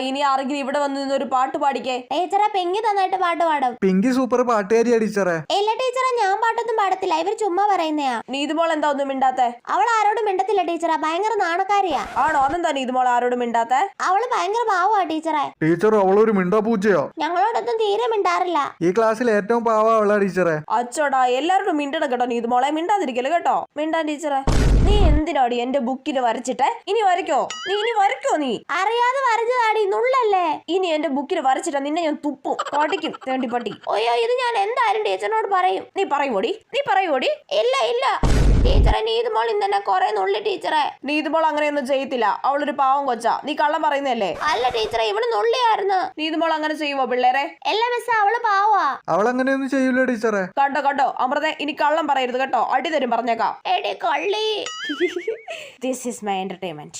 ഇനി ആരെങ്കിലും ഇവിടെ വന്ന് നിന്ന് ഒരു പാട്ട് പാടിക്കേ. ടീച്ചറെ പിങ്കി നന്നായിട്ട് പാട്ട് പാടും. പിങ്കി സൂപ്പർ പാട്ടുകാരിയാ ടീച്ചറെ. ഇല്ല ടീച്ചറെ, ഞാൻ പാട്ടൊന്നും പാടത്തില്ല, ഇവർ ചുമ്മാ പറയുന്നയാ. നീതുമോൾ എന്താ ഒന്നും മിണ്ടാത്തെ? അവൾ ആരോടും മിണ്ടത്തില്ല ടീച്ചറെ, ഭയങ്കര നാണക്കാരിയാ. ആണോ? അതെന്താ നീതുമോൾ ആരോടും മിണ്ടാത്തെ? അവള് ഭയങ്കര പാവാ ടീച്ചറെ. ടീച്ചർ അവളൊരു മിണ്ടാ പൂച്ചയോ? ഞങ്ങളോടൊന്നും തീരെ മിണ്ടാറില്ല. ഈ ക്ലാസ്സിൽ ഏറ്റവും പാവാ അവളാ ടീച്ചറെ. അച്ചോടാ, എല്ലാവരോടും മിണ്ടണം കേട്ടോ നീതുമോളെ. മിണ്ടാതിരിക്കല് കേട്ടോ. മിണ്ടാ ടീച്ചറെ. നീ എന്തിനാടി എന്റെ ബുക്കിൽ വരച്ചിട്ടെ? ഇനി വരയ്ക്കോ? ഇനി വരയ്ക്കോ? നീ അറിയാതെ വരച്ചതാടി, നുള്ളല്ലേ. ഇനി എന്റെ ബുക്കിൽ വരച്ചിട്ടാ നിന്നെ ഞാൻ തുപ്പും, കോട്ടിക്കും, തേണ്ടിപ്പട്ടി. ഓയോ, ഇത് ഞാൻ എന്തായാലും ടീച്ചറിനോട് പറയും. നീ പറയുവോടി? ഇല്ല ടീച്ചറെ, നീതുമോൾ ഇന്നെ കൊറേ നുള്ളി ടീച്ചറെ. നീതുമോൾ അങ്ങനെയൊന്നും ചെയ്യത്തില്ല, അവളൊരു പാവം കൊച്ചാ. നീ കള്ളം പറയുന്നല്ലേ? അല്ല ടീച്ചറെ, ഇവള് നുള്ളിയായിരുന്നു. നീതുമോൾ അങ്ങനെ ചെയ്യുവോ പിള്ളേരെ? എല്ലാ മിസ്സ, അവള് പാവാ. അവളങ്ങനെയൊന്നും ചെയ്യൂല ടീച്ചറെ. കണ്ടോ അമൃത, ഇനി കള്ളം പറയരുത് കേട്ടോ, അടി തരും പറഞ്ഞേക്കാം. എടി കള്ളി. This is my entertainment.